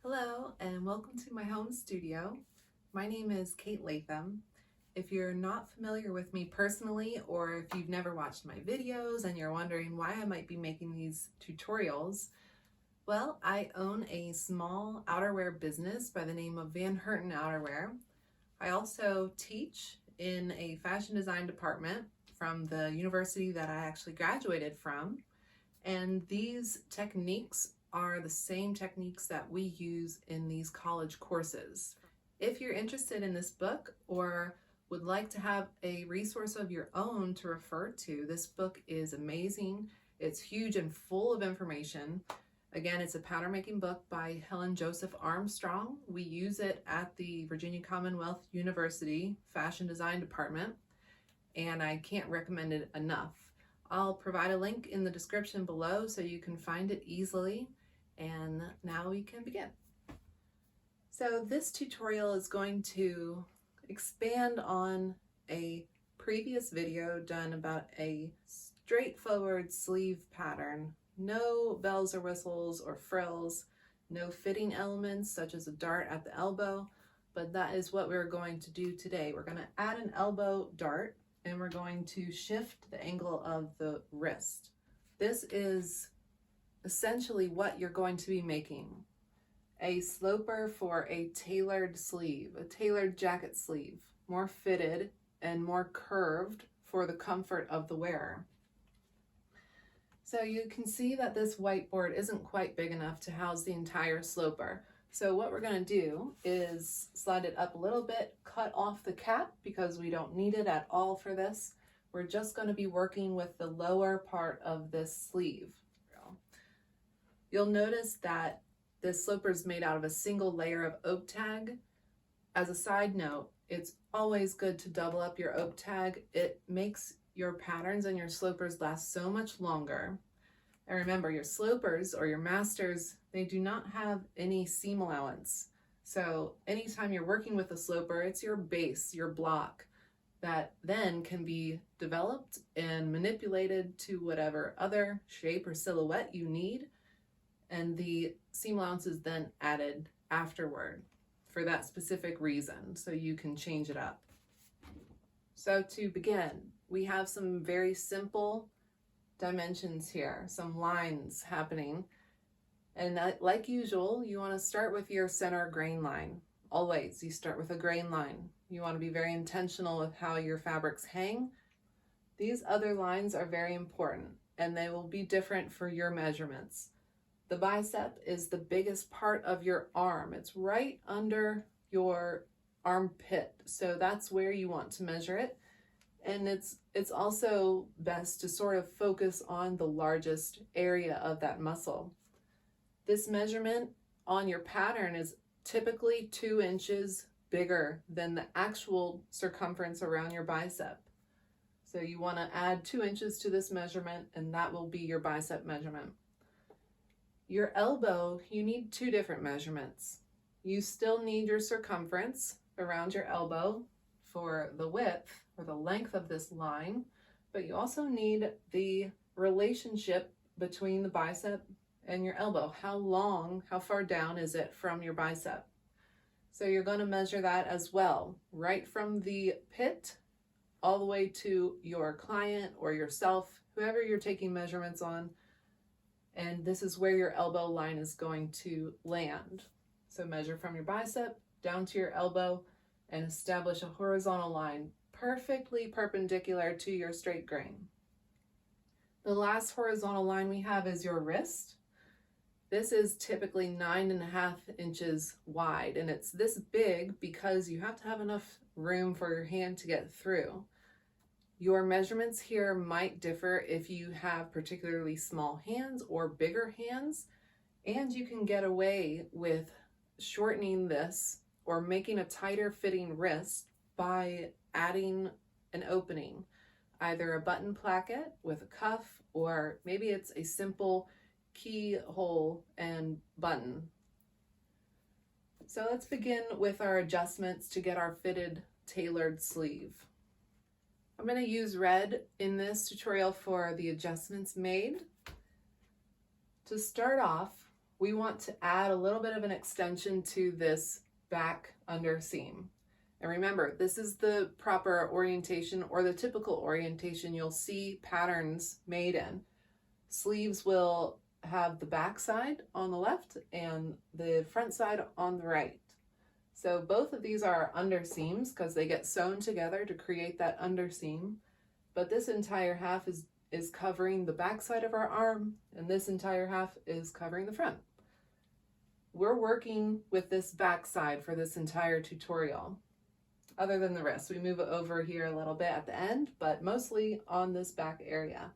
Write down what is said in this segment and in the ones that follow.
Hello and welcome to my home studio. My name is Kate Latham. If you're not familiar with me personally, or if you've never watched my videos and you're wondering why I might be making these tutorials, well, I own a small outerwear business by the name of Van Herten Outerwear. I also teach in a fashion design department from the university that I actually graduated from, and these techniques are the same techniques that we use in these college courses. If you're interested in this book or would like to have a resource of your own to refer to, this book is amazing. It's huge and full of information. Again, it's a pattern making book by Helen Joseph-Armstrong. We use it at the Virginia Commonwealth University Fashion Design Department, and I can't recommend it enough. I'll provide a link in the description below so you can find it easily. And now we can begin. So this tutorial is going to expand on a previous video done about a straightforward sleeve pattern. No bells or whistles or frills, no fitting elements such as a dart at the elbow, but that is what we're going to do today. We're going to add an elbow dart and we're going to shift the angle of the wrist. This is essentially what you're going to be making. A sloper for a tailored sleeve, a tailored jacket sleeve, more fitted and more curved for the comfort of the wearer. So you can see that this whiteboard isn't quite big enough to house the entire sloper. So what we're going to do is slide it up a little bit, cut off the cap because we don't need it at all for this. We're just going to be working with the lower part of this sleeve. You'll notice that this sloper is made out of a single layer of oak tag. As a side note, it's always good to double up your oak tag. It makes your patterns and your slopers last so much longer. And remember, your slopers or your masters, they do not have any seam allowance. So anytime you're working with a sloper, it's your base, your block, that then can be developed and manipulated to whatever other shape or silhouette you need. And the seam allowance is then added afterward for that specific reason, so you can change it up. So to begin, we have some very simple dimensions here, some lines happening. And like usual, you want to start with your center grain line. Always, you start with a grain line. You want to be very intentional with how your fabrics hang. These other lines are very important, and they will be different for your measurements. The bicep is the biggest part of your arm. It's right under your armpit. So that's where you want to measure it. And it's also best to sort of focus on the largest area of that muscle. This measurement on your pattern is typically 2 inches bigger than the actual circumference around your bicep. So you want to add 2 inches to this measurement, and that will be your bicep measurement. Your elbow, you need 2 different measurements. You still need your circumference around your elbow for the width or the length of this line, but you also need the relationship between the bicep and your elbow. How long, how far down is it from your bicep? So you're going to measure that as well, right from the pit all the way to your client or yourself, whoever you're taking measurements on. And this is where your elbow line is going to land. So measure from your bicep down to your elbow and establish a horizontal line perfectly perpendicular to your straight grain. The last horizontal line we have is your wrist. This is typically 9.5 inches wide, and it's this big because you have to have enough room for your hand to get through. Your measurements here might differ if you have particularly small hands or bigger hands, and you can get away with shortening this or making a tighter fitting wrist by adding an opening, either a button placket with a cuff, or maybe it's a simple keyhole and button. So let's begin with our adjustments to get our fitted tailored sleeve. I'm going to use red in this tutorial for the adjustments made. To start off, we want to add a little bit of an extension to this back underseam. And remember, this is the proper orientation or the typical orientation you'll see patterns made in. Sleeves will have the back side on the left and the front side on the right. So both of these are underseams because they get sewn together to create that underseam. But this entire half is covering the back side of our arm, and this entire half is covering the front. We're working with this back side for this entire tutorial. Other than the wrist, we move it over here a little bit at the end, but mostly on this back area.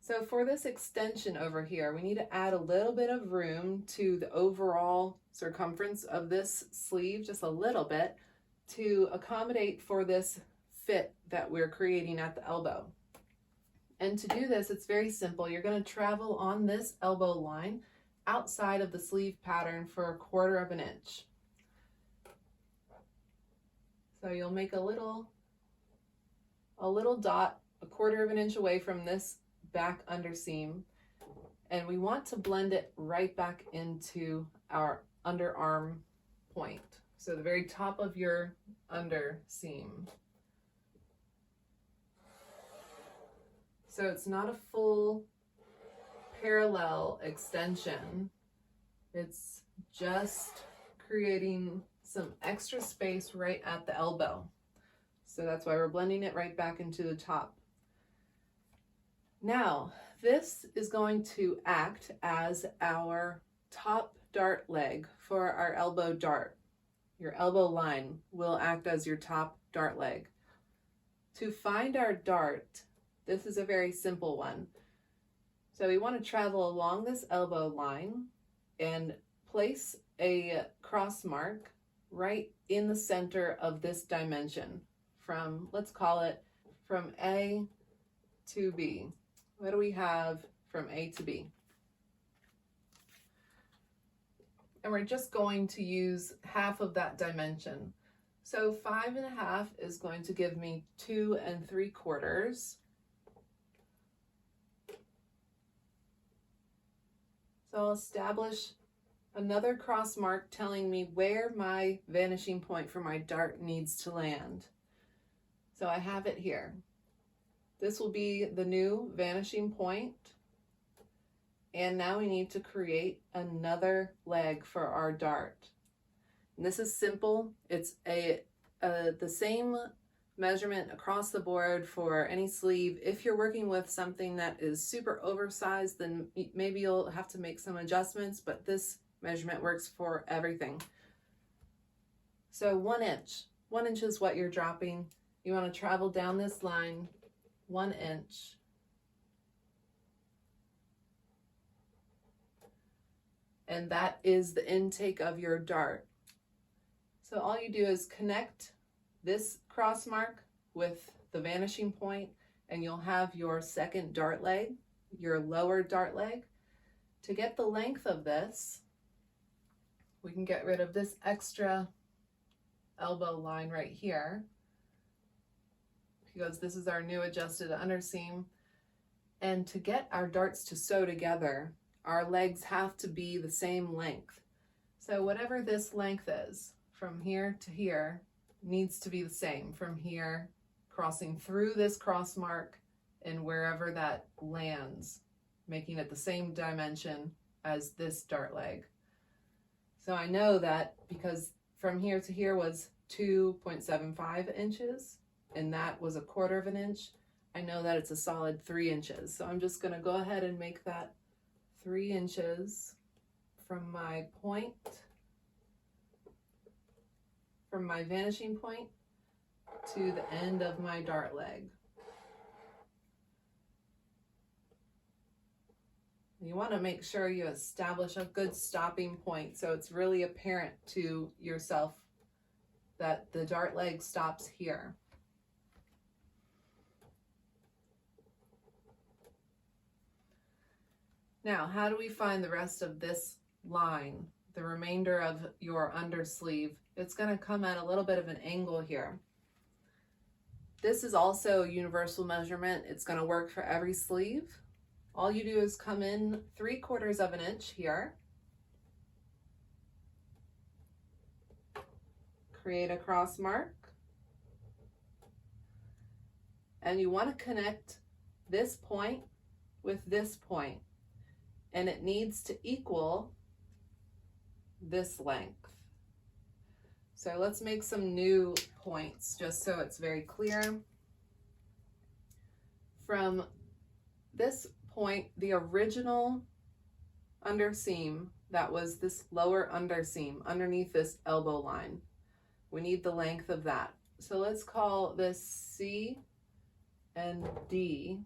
So for this extension over here, we need to add a little bit of room to the overall circumference of this sleeve, just a little bit, to accommodate for this fit that we're creating at the elbow. And to do this, it's very simple. You're going to travel on this elbow line outside of the sleeve pattern for 1/4 of an inch. So you'll make a little dot 1/4 of an inch away from this back underseam, and we want to blend it right back into our underarm point. So the very top of your underseam. So it's not a full parallel extension. It's just creating some extra space right at the elbow. So that's why we're blending it right back into the top. Now, this is going to act as our top dart leg for our elbow dart. Your elbow line will act as your top dart leg. To find our dart, this is a very simple one. So we want to travel along this elbow line and place a cross mark right in the center of this dimension from, let's call it from A to B. What do we have from A to B? And we're just going to use half of that dimension. So 5.5 is going to give me 2 3/4. So I'll establish another cross mark telling me where my vanishing point for my dart needs to land. So I have it here. This will be the new vanishing point. And now we need to create another leg for our dart. And this is simple. It's the same measurement across the board for any sleeve. If you're working with something that is super oversized, then maybe you'll have to make some adjustments, but this measurement works for everything. So 1 inch. 1 inch is what you're dropping. You want to travel down this line 1 inch. And that is the intake of your dart. So all you do is connect this cross mark with the vanishing point, and you'll have your second dart leg, your lower dart leg. To get the length of this, we can get rid of this extra elbow line right here, because this is our new adjusted underseam. And to get our darts to sew together, our legs have to be the same length. So whatever this length is, from here to here, needs to be the same from here, crossing through this cross mark and wherever that lands, making it the same dimension as this dart leg. So I know that because from here to here was 2.75 inches, and that was 1/4 of an inch, I know that it's a solid 3 inches. So I'm just going to go ahead and make that 3 inches from my point, from my vanishing point to the end of my dart leg. You want to make sure you establish a good stopping point so it's really apparent to yourself that the dart leg stops here. Now, how do we find the rest of this line, the remainder of your undersleeve? It's going to come at a little bit of an angle here. This is also a universal measurement. It's going to work for every sleeve. All you do is come in 3/4 of an inch here, create a cross mark, and you want to connect this point with this point, and it needs to equal this length. So let's make some new points just so it's very clear. From this point, the original underseam, that was this lower underseam underneath this elbow line, we need the length of that. So let's call this C and D.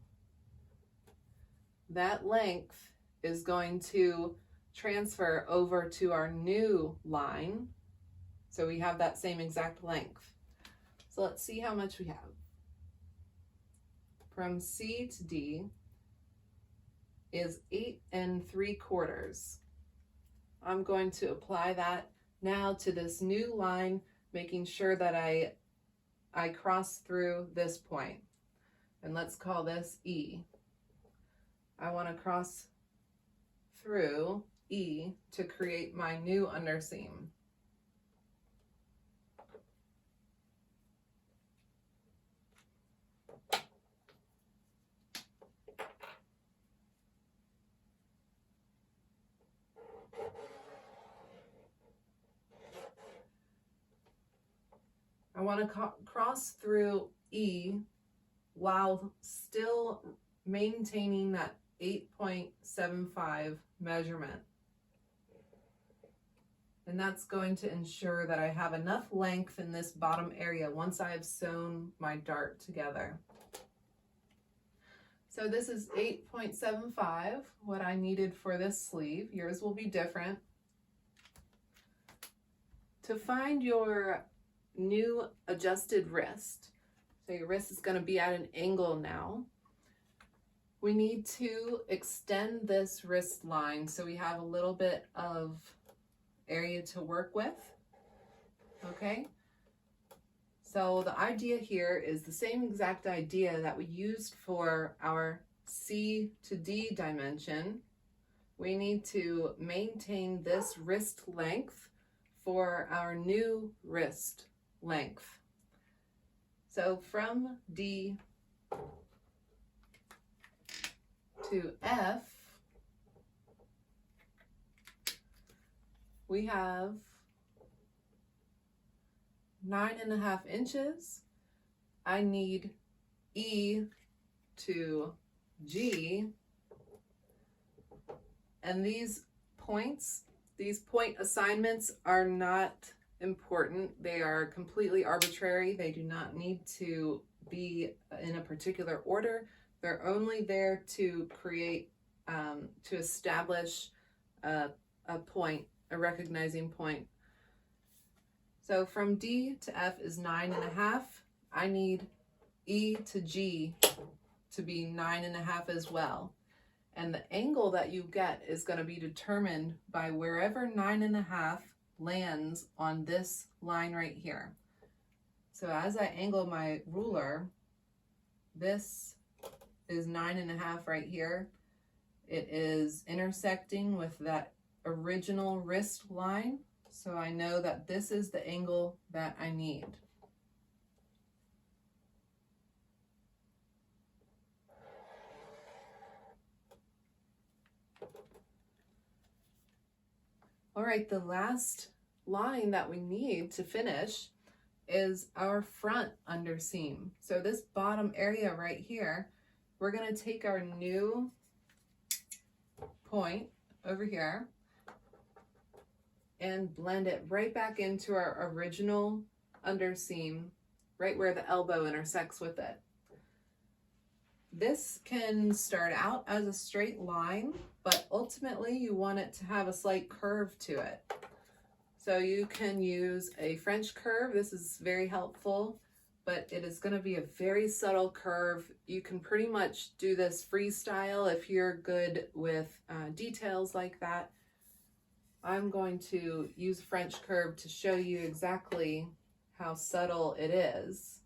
That length is going to transfer over to our new line. So we have that same exact length. So let's see how much we have. From C to D is 8 3/4. I'm going to apply that now to this new line, making sure that I cross through this point. And let's call this E. I want to cross through E to create my new underseam. I want to cross through E while still maintaining that 8.75 measurement. And that's going to ensure that I have enough length in this bottom area once I have sewn my dart together. So this is 8.75, what I needed for this sleeve. Yours will be different. To find your new adjusted wrist, so your wrist is going to be at an angle now, we need to extend this wrist line so we have a little bit of area to work with. Okay, so the idea here is the same exact idea that we used for our C to D dimension. We need to maintain this wrist length for our new wrist length. So from D to F, we have 9.5 inches. I need E to G, and these points, these point assignments are not important. They are completely arbitrary. They do not need to be in a particular order. They're only there to create, to establish a point, a recognizing point. So from D to F is 9.5. I need E to G to be 9.5 as well. And the angle that you get is going to be determined by wherever 9.5 lands on this line right here. So as I angle my ruler, this is 9.5 right here. It is intersecting with that original wrist line, so I know that this is the angle that I need. All right, the last line that we need to finish is our front underseam. So this bottom area right here, we're going to take our new point over here and blend it right back into our original underseam, right where the elbow intersects with it. This can start out as a straight line, but ultimately you want it to have a slight curve to it. So you can use a French curve. This is very helpful, but it is going to be a very subtle curve. You can pretty much do this freestyle if you're good with details like that. I'm going to use French curve to show you exactly how subtle it is.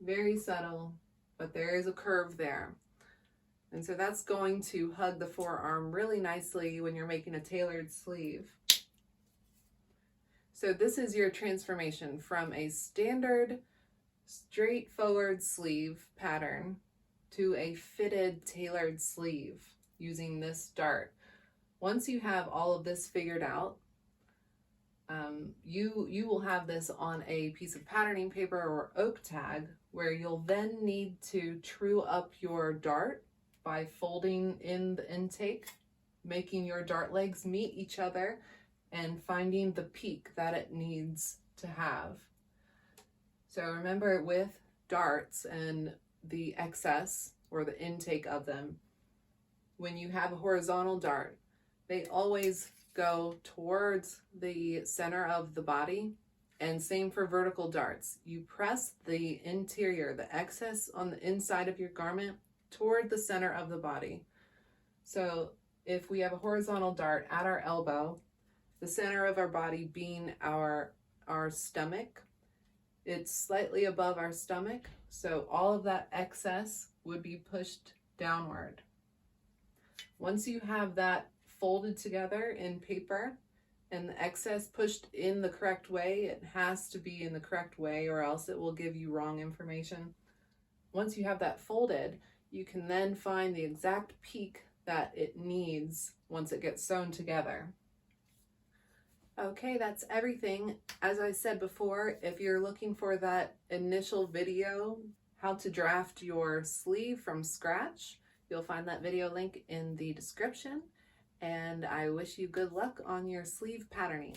Very subtle, but there is a curve there. And so that's going to hug the forearm really nicely when you're making a tailored sleeve. So this is your transformation from a standard straightforward sleeve pattern to a fitted tailored sleeve using this dart. Once you have all of this figured out, you will have this on a piece of patterning paper or oak tag, where you'll then need to true up your dart by folding in the intake, making your dart legs meet each other, and finding the peak that it needs to have. So remember, with darts and the excess or the intake of them, when you have a horizontal dart, they always go towards the center of the body, and same for vertical darts. You press the interior, the excess on the inside of your garment, toward the center of the body. So if we have a horizontal dart at our elbow, the center of our body being our stomach, it's slightly above our stomach, so all of that excess would be pushed downward. Once you have that folded together in paper and the excess pushed in the correct way, it has to be in the correct way or else it will give you wrong information. Once you have that folded, you can then find the exact peak that it needs once it gets sewn together. Okay, that's everything. As I said before, if you're looking for that initial video, how to draft your sleeve from scratch, you'll find that video link in the description. And I wish you good luck on your sleeve patterning.